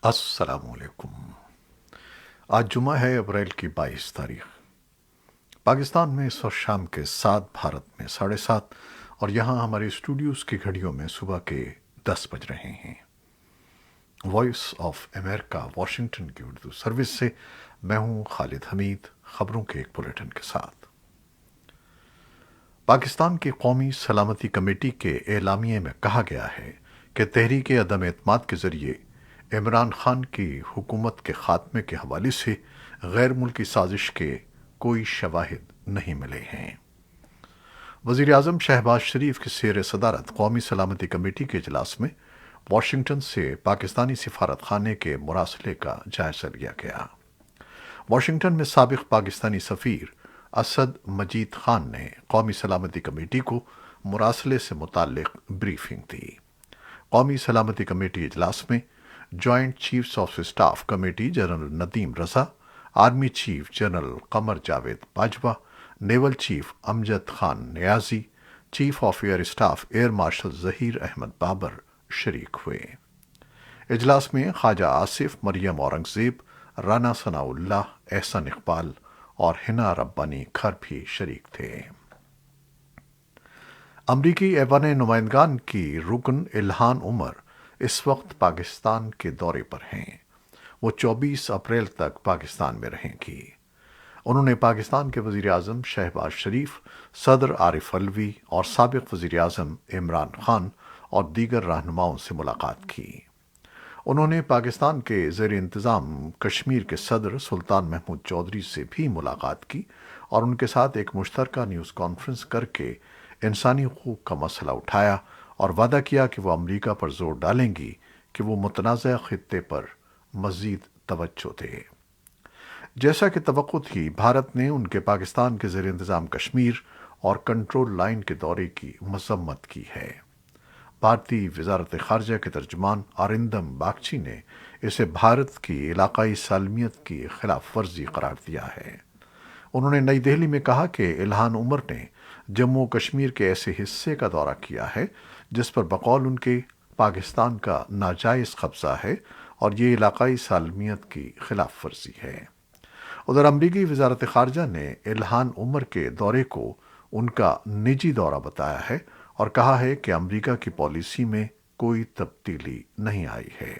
السلام علیکم۔ آج جمعہ ہے، اپریل کی 22 تاریخ۔ پاکستان میں اس وقت شام کے 7، بھارت میں 7:30، اور یہاں ہمارے اسٹوڈیوز کی گھڑیوں میں صبح کے 10 بج رہے ہیں۔ وائس آف امریکہ واشنگٹن کی اردو سروس سے میں ہوں خالد حمید، خبروں کے ایک بلیٹن کے ساتھ۔ پاکستان کی قومی سلامتی کمیٹی کے اعلامیے میں کہا گیا ہے کہ تحریک عدم اعتماد کے ذریعے عمران خان کی حکومت کے خاتمے کے حوالے سے غیر ملکی سازش کے کوئی شواہد نہیں ملے ہیں۔ وزیر اعظم شہباز شریف کی زیر صدارت قومی سلامتی کمیٹی کے اجلاس میں واشنگٹن سے پاکستانی سفارت خانے کے مراسلے کا جائزہ لیا گیا۔ واشنگٹن میں سابق پاکستانی سفیر اسد مجید خان نے قومی سلامتی کمیٹی کو مراسلے سے متعلق بریفنگ دی۔ قومی سلامتی کمیٹی اجلاس میں joint chiefs of staff committee general Nadeem Raza, army chief general Qamar Javed Bajwa, naval chief Amjad Khan Niazi, chief of air staff air marshal Zaheer Ahmad Babar شریک ہوئے۔ اجلاس میں خواجہ آصف، مریم اورنگزیب، رانا ثناء اللہ، احسن اقبال اور حنا ربانی کھر بھی شریک تھے۔ امریکی ایوان نمائندگان کی رکن الہان عمر اس وقت پاکستان کے دورے پر ہیں۔ وہ 24 اپریل تک پاکستان میں رہیں گی۔ انہوں نے پاکستان کے وزیر اعظم شہباز شریف، صدر عارف علوی اور سابق وزیر اعظم عمران خان اور دیگر رہنماؤں سے ملاقات کی۔ انہوں نے پاکستان کے زیر انتظام کشمیر کے صدر سلطان محمود چودھری سے بھی ملاقات کی اور ان کے ساتھ ایک مشترکہ نیوز کانفرنس کر کے انسانی حقوق کا مسئلہ اٹھایا اور وعدہ کیا کہ وہ امریکہ پر زور ڈالیں گی کہ وہ متنازع خطے پر مزید توجہ دے۔ جیسا کہ توقع تھی، بھارت نے ان کے پاکستان کے زیر انتظام کشمیر اور کنٹرول لائن کے دورے کی مذمت کی ہے۔ بھارتی وزارت خارجہ کے ترجمان آرندم باگچی نے اسے بھارت کی علاقائی سالمیت کی خلاف ورزی قرار دیا ہے۔ انہوں نے نئی دہلی میں کہا کہ الہان عمر نے جموں و کشمیر کے ایسے حصے کا دورہ کیا ہے جس پر بقول ان کے پاکستان کا ناجائز قبضہ ہے اور یہ علاقائی سالمیت کی خلاف ورزی ہے۔ ادھر امریکی وزارت خارجہ نے الہان عمر کے دورے کو ان کا نجی دورہ بتایا ہے اور کہا ہے کہ امریکہ کی پالیسی میں کوئی تبدیلی نہیں آئی ہے۔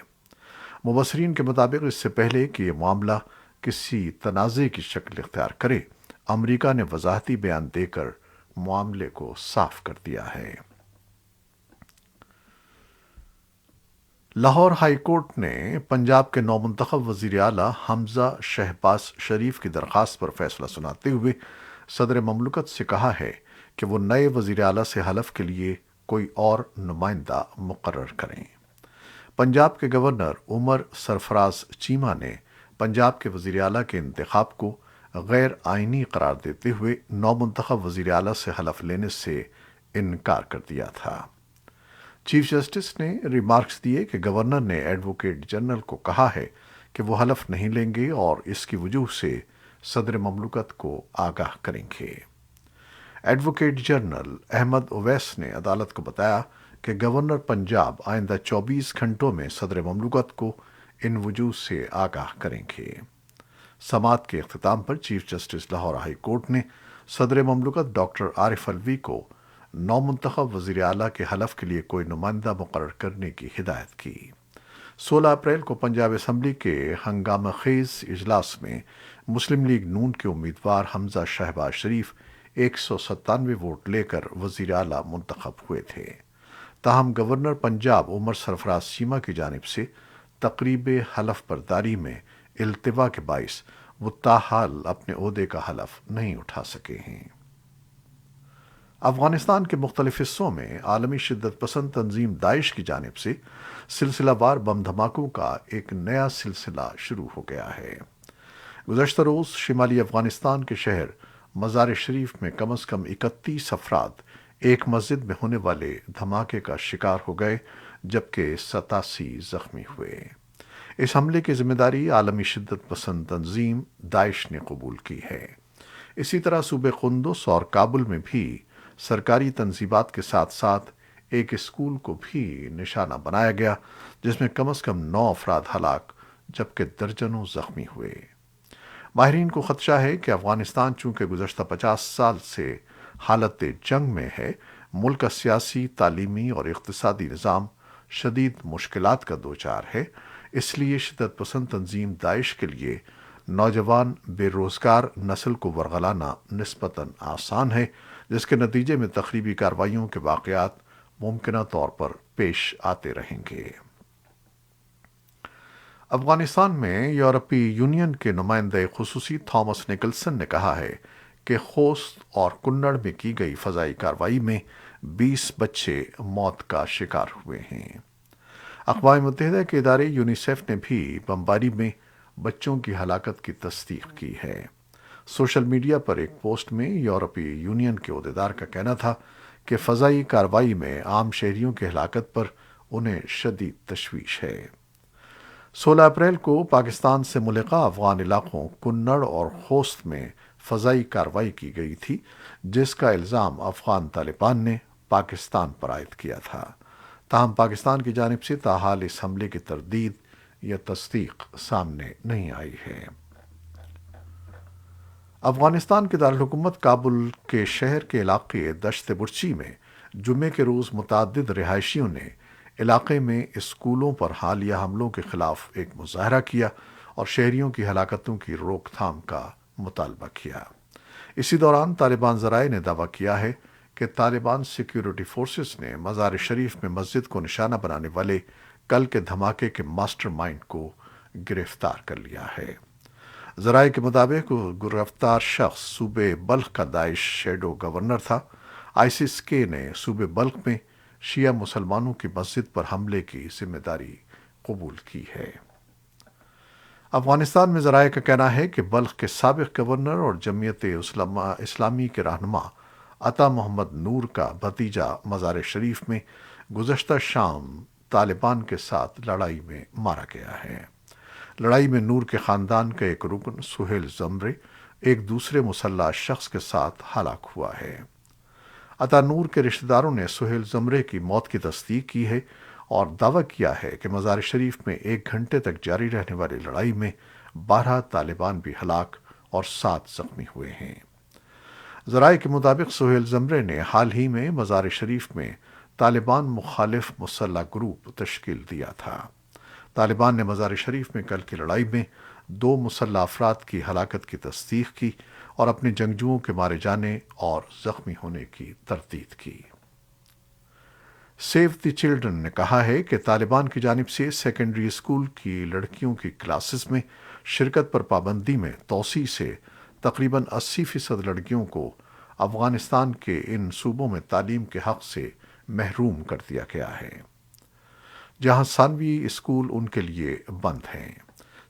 مبصرین کے مطابق اس سے پہلے کہ یہ معاملہ کسی تنازع کی شکل اختیار کرے، امریکہ نے وضاحتی بیان دے کر معاملے کو صاف کر دیا ہے۔ لاہور ہائی کورٹ نے پنجاب کے نومنتخب وزیر اعلیٰ حمزہ شہباز شریف کی درخواست پر فیصلہ سناتے ہوئے صدر مملکت سے کہا ہے کہ وہ نئے وزیر اعلیٰ سے حلف کے لیے کوئی اور نمائندہ مقرر کریں۔ پنجاب کے گورنر عمر سرفراز چیمہ نے پنجاب کے وزیر اعلیٰ کے انتخاب کو غیر آئینی قرار دیتے ہوئے نومنتخب وزیر اعلیٰ سے حلف لینے سے انکار کر دیا تھا۔ چیف جسٹس نے ریمارکس دیے کہ گورنر نے ایڈوکیٹ جنرل کو کہا ہے کہ وہ حلف نہیں لیں گے اور اس کی وجوہ سے صدر مملکت کو آگاہ کریں گے۔ ایڈوکیٹ جنرل احمد اویس نے عدالت کو بتایا کہ گورنر پنجاب آئندہ 24 گھنٹوں میں صدر مملکت کو ان وجوہ سے آگاہ کریں گے۔ سماعت کے اختتام پر chief justice Lahore high court نے صدر مملکت ڈاکٹر عارف علوی کو نومنتخب وزیر اعلیٰ کے حلف کے لیے کوئی نمائندہ مقرر کرنے کی ہدایت کی۔ 16 اپریل کو پنجاب اسمبلی کے ہنگامہ خیز اجلاس میں مسلم لیگ نون کے امیدوار حمزہ شہباز شریف 197 ووٹ لے کر وزیر اعلیٰ منتخب ہوئے تھے۔ تاہم گورنر پنجاب عمر سرفراز چیمہ کی جانب سے تقریب حلف برداری میں التوا کے باعث وہ تاحال اپنے عہدے کا حلف نہیں اٹھا سکے ہیں۔ افغانستان کے مختلف حصوں میں عالمی شدت پسند تنظیم داعش کی جانب سے سلسلہ وار بم دھماکوں کا ایک نیا سلسلہ شروع ہو گیا ہے۔ گزشتہ روز شمالی افغانستان کے شہر مزار شریف میں کم از کم 31 افراد ایک مسجد میں ہونے والے دھماکے کا شکار ہو گئے جبکہ 87 زخمی ہوئے۔ اس حملے کی ذمہ داری عالمی شدت پسند تنظیم داعش نے قبول کی ہے۔ اسی طرح صوبے قندوز اور کابل میں بھی سرکاری تنصیبات کے ساتھ ساتھ ایک اسکول کو بھی نشانہ بنایا گیا جس میں کم از کم 9 افراد ہلاک جبکہ درجنوں زخمی ہوئے۔ ماہرین کو خدشہ ہے کہ افغانستان چونکہ گزشتہ 50 سال سے حالت جنگ میں ہے، ملک کا سیاسی، تعلیمی اور اقتصادی نظام شدید مشکلات کا دوچار ہے، اس لیے شدت پسند تنظیم داعش کے لیے نوجوان بے روزگار نسل کو ورغلانا نسبتاً آسان ہے، جس کے نتیجے میں تخریبی کارروائیوں کے واقعات ممکنہ طور پر پیش آتے رہیں گے۔ افغانستان میں یورپی یونین کے نمائندہ خصوصی تھامس نکلسن نے کہا ہے کہ خوست اور کنڑ میں کی گئی فضائی کارروائی میں 20 بچے موت کا شکار ہوئے ہیں۔ اقوام متحدہ کے ادارے یونیسیف نے بھی بمباری میں بچوں کی ہلاکت کی تصدیق کی ہے۔ سوشل میڈیا پر ایک پوسٹ میں یورپی یونین کے عہدیدار کا کہنا تھا کہ فضائی کارروائی میں عام شہریوں کی ہلاکت پر انہیں شدید تشویش ہے۔ 16 اپریل کو پاکستان سے ملحقہ افغان علاقوں کنڑ اور خوست میں فضائی کارروائی کی گئی تھی، جس کا الزام افغان طالبان نے پاکستان پر عائد کیا تھا۔ تاہم پاکستان کی جانب سے تاحال اس حملے کی تردید یا تصدیق سامنے نہیں آئی ہے۔ افغانستان کے دارالحکومت کابل کے شہر کے علاقے دشت برچی میں جمعے کے روز متعدد رہائشیوں نے علاقے میں اسکولوں پر حالیہ حملوں کے خلاف ایک مظاہرہ کیا اور شہریوں کی ہلاکتوں کی روک تھام کا مطالبہ کیا۔ اسی دوران طالبان ذرائع نے دعویٰ کیا ہے کہ طالبان سیکیورٹی فورسز نے مزار شریف میں مسجد کو نشانہ بنانے والے کل کے دھماکے کے ماسٹر مائنڈ کو گرفتار کر لیا ہے۔ ذرائع کے مطابق گرفتار شخص صوبے بلخ کا داعش شیڈو گورنر تھا۔ آئیسس کے نے صوبے بلخ میں شیعہ مسلمانوں کی مسجد پر حملے کی ذمہ داری قبول کی ہے۔ افغانستان میں ذرائع کا کہنا ہے کہ بلخ کے سابق گورنر اور جمعیت اسلامی کے رہنما عطا محمد نور کا بھتیجا مزار شریف میں گزشتہ شام طالبان کے ساتھ لڑائی میں مارا گیا ہے۔ لڑائی میں نور کے خاندان کا ایک رکن سہیل زمرے ایک دوسرے مسلح شخص کے ساتھ ہلاک ہوا ہے۔ عطا نور کے رشتہ داروں نے سہیل زمرے کی موت کی تصدیق کی ہے اور دعویٰ کیا ہے کہ مزار شریف میں 1 گھنٹے تک جاری رہنے والی لڑائی میں 12 طالبان بھی ہلاک اور 7 زخمی ہوئے ہیں۔ ذرائع کے مطابق سہیل زمرے نے حال ہی میں مزار شریف میں طالبان مخالف مسلح گروپ تشکیل دیا تھا۔ طالبان نے مزار شریف میں کل کی لڑائی میں 2 مسلح افراد کی ہلاکت کی تصدیق کی اور اپنے جنگجوؤں کے مارے جانے اور زخمی ہونے کی تردید کی۔ سیو دی چلڈرن نے کہا ہے کہ طالبان کی جانب سے سیکنڈری اسکول کی لڑکیوں کی کلاسز میں شرکت پر پابندی میں توسیع سے تقریباً 80% لڑکیوں کو افغانستان کے ان صوبوں میں تعلیم کے حق سے محروم کر دیا گیا ہے، جہاں ثانوی اسکول ان کے لیے بند ہیں۔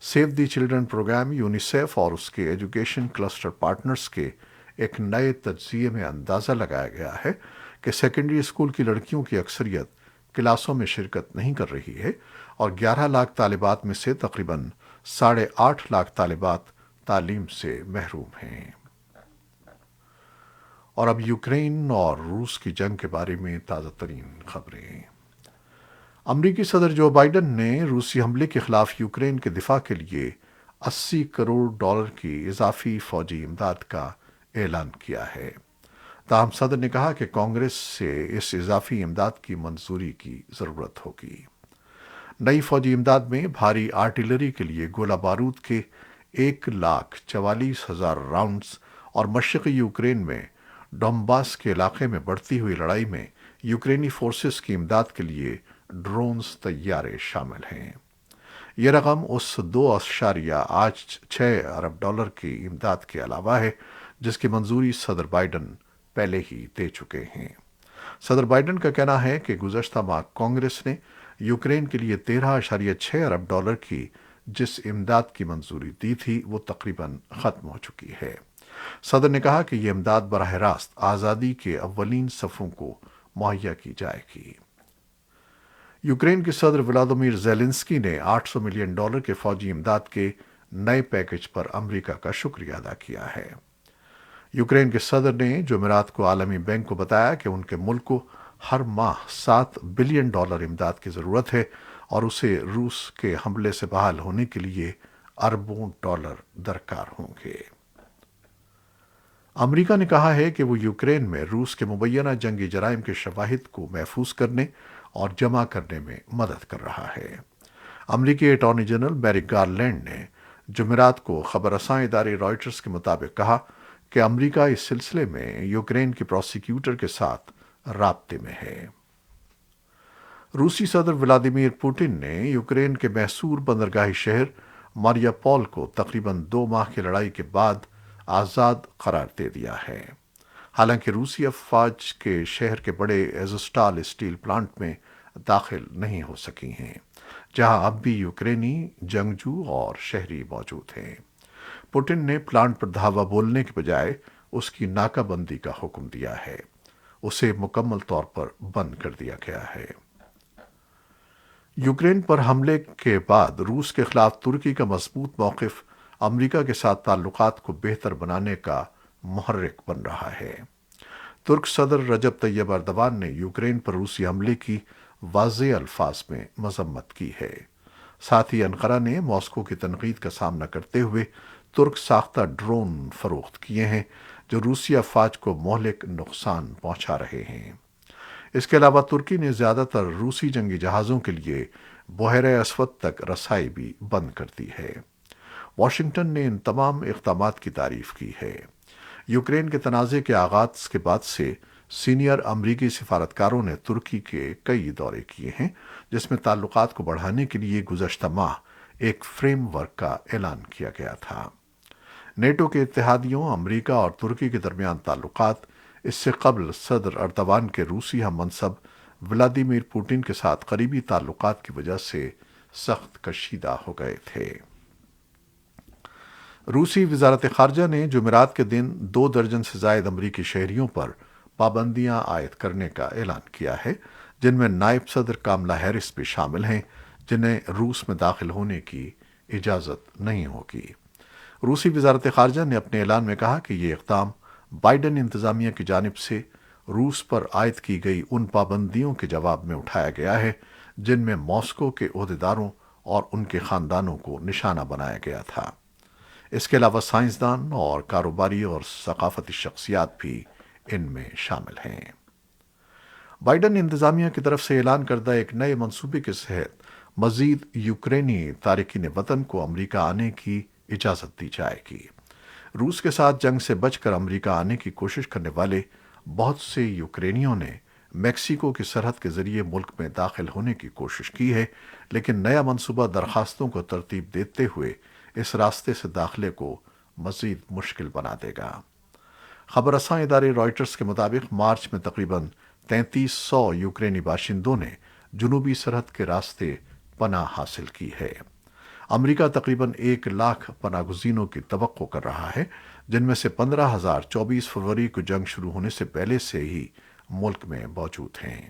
Save the children programme UNICEF اور اس کے ایجوکیشن کلسٹر پارٹنرز کے ایک نئے تجزیے میں اندازہ لگایا گیا ہے کہ سیکنڈری اسکول کی لڑکیوں کی اکثریت کلاسوں میں شرکت نہیں کر رہی ہے اور 11 لاکھ طالبات میں سے تقریباً 8.5 لاکھ طالبات تعلیم سے محروم ہیں۔ اور اب یوکرین اور روس کی جنگ کے بارے میں تازہ ترین خبریں۔ امریکی صدر جو بائیڈن نے روسی حملے کے خلاف یوکرین کے دفاع کے لیے $80 کروڑ کی اضافی فوجی امداد کا اعلان کیا ہے۔ تاہم صدر نے کہا کہ کانگریس سے اس اضافی امداد کی منظوری کی ضرورت ہوگی۔ نئی فوجی امداد میں بھاری آرٹلری کے لیے گولہ بارود کے 1,44,000 راؤنڈز اور مشرقی یوکرین میں ڈونباس کے علاقے میں بڑھتی ہوئی لڑائی میں یوکرینی فورسز کی امداد کے لیے ڈرونز طیارے شامل ہیں۔ یہ رقم اس $2.6 ارب کی امداد کے علاوہ ہے جس کی منظوری صدر بائیڈن پہلے ہی دے چکے ہیں۔ صدر بائیڈن کا کہنا ہے کہ گزشتہ ماہ کانگریس نے یوکرین کے لیے $13.6 ارب کی جس امداد کی منظوری دی تھی وہ تقریباً ختم ہو چکی ہے۔ صدر نے کہا کہ یہ امداد براہ راست آزادی کے اولین صفوں کو مہیا کی جائے گی۔ یوکرین کے صدر ولادیمیر زیلنسکی نے $800 ملین کے فوجی امداد کے نئے پیکج پر امریکہ کا شکریہ ادا کیا ہے۔ یوکرین کے صدر نے جمعرات کو عالمی بینک کو بتایا کہ ان کے ملک کو ہر ماہ $7 بلین امداد کی ضرورت ہے اور اسے روس کے حملے سے بحال ہونے کے لیے اربوں ڈالر درکار ہوں گے۔ امریکہ نے کہا ہے کہ وہ یوکرین میں روس کے مبینہ جنگی جرائم کے شواہد کو محفوظ کرنے اور جمع کرنے میں مدد کر رہا ہے۔ امریکی اٹارنی جنرل میریک گارلینڈ نے جمعرات کو خبر رساں ادارے رائٹرز کے مطابق کہا کہ امریکہ اس سلسلے میں یوکرین کے پروسیکیوٹر کے ساتھ رابطے میں ہے۔ روسی صدر ولادیمیر پوٹن نے یوکرین کے محصور بندرگاہی شہر ماریا پول کو تقریباً 2 ماہ کی لڑائی کے بعد آزاد قرار دے دیا ہے۔ حالانکہ روسی افواج کے شہر کے بڑے ایزوسٹال اسٹیل پلانٹ میں داخل نہیں ہو سکی ہیں، جہاں اب بھی یوکرینی جنگجو اور شہری موجود ہیں۔ پوٹن نے پلانٹ پر دھاوا بولنے کے بجائے اس کی ناکہ بندی کا حکم دیا ہے۔ اسے مکمل طور پر بند کر دیا گیا ہے۔ یوکرین پر حملے کے بعد روس کے خلاف ترکی کا مضبوط موقف امریکہ کے ساتھ تعلقات کو بہتر بنانے کا محرک بن رہا ہے۔ ترک صدر رجب طیب ایردوان نے یوکرین پر روسی حملے کی واضح الفاظ میں مذمت کی ہے۔ ساتھ ہی انقرہ نے ماسکو کی تنقید کا سامنا کرتے ہوئے ترک ساختہ ڈرون فروخت کیے ہیں جو روسی افواج کو مہلک نقصان پہنچا رہے ہیں۔ اس کے علاوہ ترکی نے زیادہ تر روسی جنگی جہازوں کے لیے بحیرہ اسود تک رسائی بھی بند کر دی ہے۔ واشنگٹن نے ان تمام اقدامات کی تعریف کی ہے۔ یوکرین کے تنازع کے آغاز کے بعد سے سینئر امریکی سفارتکاروں نے ترکی کے کئی دورے کیے ہیں، جس میں تعلقات کو بڑھانے کے لیے گزشتہ ماہ ایک فریم ورک کا اعلان کیا گیا تھا۔ نیٹو کے اتحادیوں امریکہ اور ترکی کے درمیان تعلقات اس سے قبل صدر اردوان کے روسی ہم منصب ولادیمیر پوٹن کے ساتھ قریبی تعلقات کی وجہ سے سخت کشیدہ ہو گئے تھے۔ روسی وزارت خارجہ نے جمعرات کے دن 2 درجن سے زائد امریکی شہریوں پر پابندیاں عائد کرنے کا اعلان کیا ہے، جن میں نائب صدر کاملا ہیرس بھی شامل ہیں، جنہیں روس میں داخل ہونے کی اجازت نہیں ہوگی۔ روسی وزارت خارجہ نے اپنے اعلان میں کہا کہ یہ اقدام بائیڈن انتظامیہ کی جانب سے روس پر عائد کی گئی ان پابندیوں کے جواب میں اٹھایا گیا ہے جن میں ماسکو کے عہدیداروں اور ان کے خاندانوں کو نشانہ بنایا گیا تھا۔ اس کے علاوہ سائنسدان اور کاروباری اور ثقافتی شخصیات بھی ان میں شامل ہیں۔ بائیڈن انتظامیہ کی طرف سے اعلان کردہ ایک نئے منصوبے کے تحت مزید یوکرینی تارکین وطن کو امریکہ آنے کی اجازت دی جائے گی۔ روس کے ساتھ جنگ سے بچ کر امریکہ آنے کی کوشش کرنے والے بہت سے یوکرینیوں نے میکسیکو کی سرحد کے ذریعے ملک میں داخل ہونے کی کوشش کی ہے، لیکن نیا منصوبہ درخواستوں کو ترتیب دیتے ہوئے اس راستے سے داخلے کو مزید مشکل بنا دے گا۔ خبر رساں ادارے رائٹرز کے مطابق مارچ میں تقریباً 3300 یوکرینی باشندوں نے جنوبی سرحد کے راستے پناہ حاصل کی ہے۔ امریکہ تقریباً 1 لاکھ پناہ گزینوں کی توقع کر رہا ہے، جن میں سے 15,000 24 فروری کو جنگ شروع ہونے سے پہلے سے ہی ملک میں موجود ہیں۔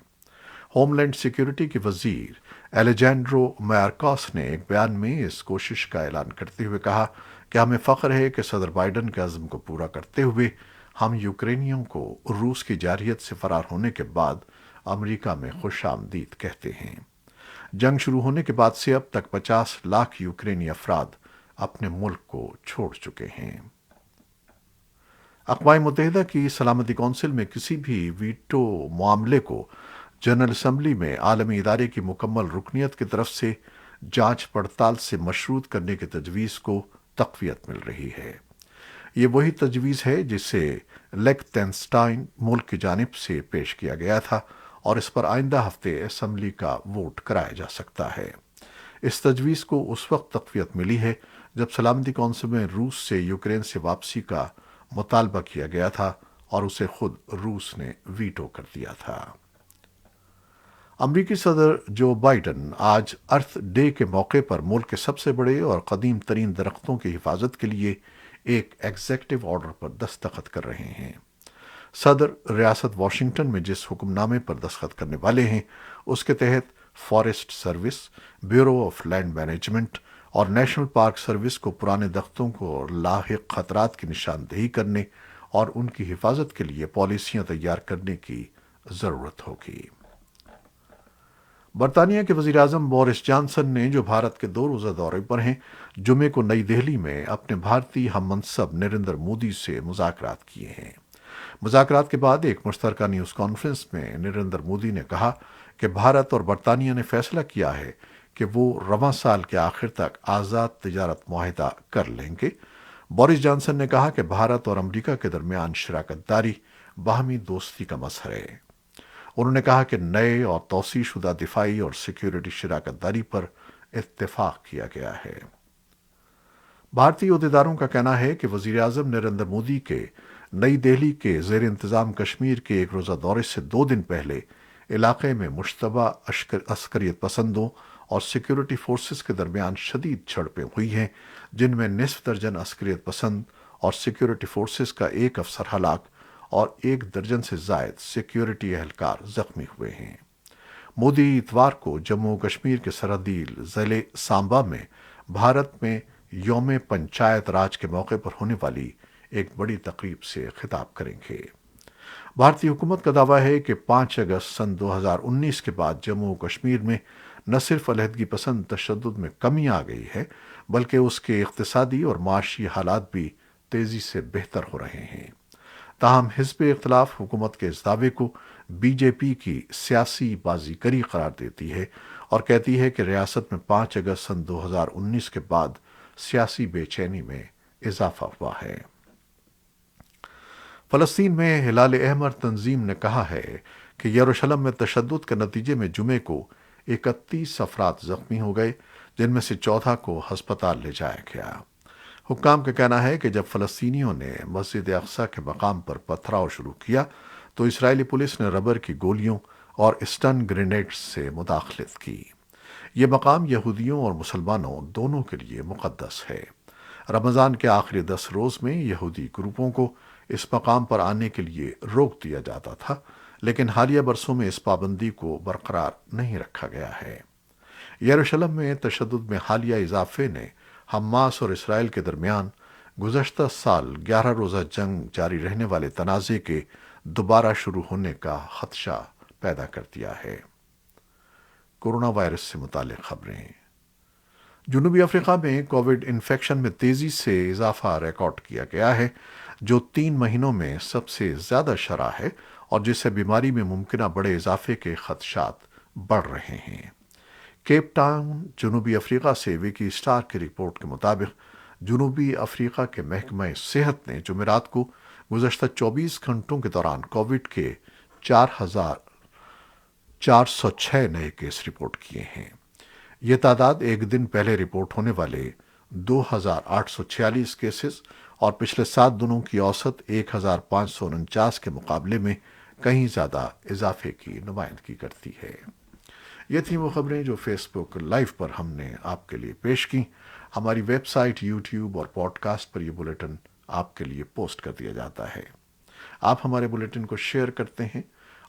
ہوم لینڈ سیکیورٹی کے وزیر الیجینڈرو مایورکاس نے ایک بیان میں اس کوشش کا اعلان کرتے ہوئے کہا کہ ہمیں فخر ہے کہ صدر بائیڈن کے عزم کو پورا کرتے ہوئے ہم یوکرینیوں کو روس کی جارحیت سے فرار ہونے کے بعد امریکہ میں خوش آمدید کہتے ہیں۔ جنگ شروع ہونے کے بعد سے اب تک 50 لاکھ یوکرینی افراد اپنے ملک کو چھوڑ چکے ہیں۔ اقوام متحدہ کی سلامتی کونسل میں کسی بھی ویٹو معاملے کو جنرل اسمبلی میں عالمی ادارے کی مکمل رکنیت کی طرف سے جانچ پڑتال سے مشروط کرنے کی تجویز کو تقویت مل رہی ہے۔ یہ وہی تجویز ہے جسے لیکھتنسٹائن ملک کی جانب سے پیش کیا گیا تھا اور اس پر آئندہ ہفتے اسمبلی کا ووٹ کرایا جا سکتا ہے۔ اس تجویز کو اس وقت تقویت ملی ہے جب سلامتی کونسل میں روس سے یوکرین سے واپسی کا مطالبہ کیا گیا تھا اور اسے خود روس نے ویٹو کر دیا تھا۔ امریکی صدر جو بائیڈن آج ارتھ ڈے کے موقع پر ملک کے سب سے بڑے اور قدیم ترین درختوں کی حفاظت کے لیے ایک ایگزیکٹو آرڈر پر دستخط کر رہے ہیں۔ صدر ریاست واشنگٹن میں جس حکم نامے پر دستخط کرنے والے ہیں اس کے تحت forest service, bureau of land management اور نیشنل پارک سروس کو پرانے درختوں کو اور لاحق خطرات کی نشاندہی کرنے اور ان کی حفاظت کے لیے پالیسیاں تیار کرنے کی ضرورت ہوگی۔ برطانیہ کے وزیر اعظم بورس جانسن نے جو بھارت کے 2 روزہ دورے پر ہیں، جمعے کو نئی دہلی میں اپنے بھارتی ہم منصب نریندر مودی سے مذاکرات کیے ہیں۔ مذاکرات کے بعد ایک مشترکہ نیوز کانفرنس میں نریندر مودی نے کہا کہ بھارت اور برطانیہ نے فیصلہ کیا ہے کہ وہ رواں سال کے آخر تک آزاد تجارت معاہدہ کر لیں گے۔ بورس جانسن نے کہا کہ بھارت اور امریکہ کے درمیان شراکت داری باہمی دوستی کا مظہر ہے۔ انہوں نے کہا کہ نئے اور توسیع شدہ دفاعی اور سیکیورٹی شراکت داری پر اتفاق کیا گیا ہے۔ بھارتی عہدیداروں کا کہنا ہے کہ وزیر اعظم نریندر مودی کے نئی دہلی کے زیر انتظام کشمیر کے 1 روزہ دورے سے 2 دن پہلے علاقے میں مشتبہ عسکریت پسندوں اور سیکیورٹی فورسز کے درمیان شدید جھڑپیں ہوئی ہیں، جن میں نصف درجن عسکریت پسند اور سیکیورٹی فورسز کا 1 افسر ہلاک اور 1 درجن سے زائد سیکیورٹی اہلکار زخمی ہوئے ہیں۔ مودی اتوار کو جموں و کشمیر کے سرحدی ضلع سامبا میں بھارت میں یوم پنچایت راج کے موقع پر ہونے والی ایک بڑی تقریب سے خطاب کریں گے۔ بھارتی حکومت کا دعویٰ ہے کہ 5 اگست سن 2019 کے بعد جموں و کشمیر میں نہ صرف علیحدگی پسند تشدد میں کمی آ گئی ہے، بلکہ اس کے اقتصادی اور معاشی حالات بھی تیزی سے بہتر ہو رہے ہیں۔ تاہم حزب اختلاف حکومت کے اس دعوے کو بی جے پی کی سیاسی بازی گری قرار دیتی ہے اور کہتی ہے کہ ریاست میں 5 اگست سن 2019 کے بعد سیاسی بے چینی میں اضافہ ہوا ہے۔ فلسطین میں ہلال احمر تنظیم نے کہا ہے کہ یروشلم میں تشدد کے نتیجے میں جمعے کو 31 افراد زخمی ہو گئے، جن میں سے 14 کو ہسپتال لے جایا گیا۔ حکام کا کہنا ہے کہ جب فلسطینیوں نے مسجد اقصی کے مقام پر پتھراؤ شروع کیا تو اسرائیلی پولیس نے ربر کی گولیوں اور اسٹن گرینیڈز سے مداخلت کی۔ یہ مقام یہودیوں اور مسلمانوں دونوں کے لیے مقدس ہے۔ رمضان کے آخری 10 روز میں یہودی گروپوں کو اس مقام پر آنے کے لیے روک دیا جاتا تھا، لیکن حالیہ برسوں میں اس پابندی کو برقرار نہیں رکھا گیا ہے۔ یروشلم میں تشدد میں حالیہ اضافے نے حماس اور اسرائیل کے درمیان گزشتہ سال 11 روزہ جنگ جاری رہنے والے تنازع کے دوبارہ شروع ہونے کا خدشہ پیدا کر دیا ہے۔ کورونا وائرس سے متعلق خبریں۔ جنوبی افریقہ میں کووڈ انفیکشن میں تیزی سے اضافہ ریکارڈ کیا گیا ہے، جو 3 مہینوں میں سب سے زیادہ شرح ہے اور جس سے بیماری میں ممکنہ بڑے اضافے کے خدشات بڑھ رہے ہیں۔ کیپ ٹاؤن جنوبی افریقہ سے وکی اسٹار کی رپورٹ کے مطابق جنوبی افریقہ کے محکمہ صحت نے جمعرات کو گزشتہ 24 گھنٹوں کے دوران کووڈ کے 4,406 نئے کیس رپورٹ کیے ہیں۔ یہ تعداد ایک دن پہلے رپورٹ ہونے والے 2,846 کیسز اور پچھلے 7 دنوں کی اوسط 1,549 کے مقابلے میں کہیں زیادہ اضافے کی نمائندگی کرتی ہے۔ یہ تھیں وہ خبریں جو فیس بک لائیو پر ہم نے آپ کے لیے پیش کی۔ ہماری ویب سائٹ، یوٹیوب اور پوڈ کاسٹ پر یہ بلیٹن آپ کے لیے پوسٹ کر دیا جاتا ہے۔ آپ ہمارے بلیٹن کو شیئر کرتے ہیں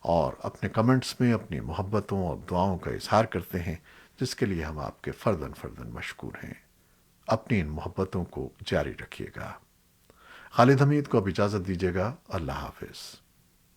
اور اپنے کمنٹس میں اپنی محبتوں اور دعاؤں کا اظہار کرتے ہیں، جس کے لیے ہم آپ کے فرداً فرداً مشکور ہیں۔ اپنی ان محبتوں کو جاری رکھیے گا۔ خالد حمید کو اب اجازت دیجیے گا۔ اللہ حافظ۔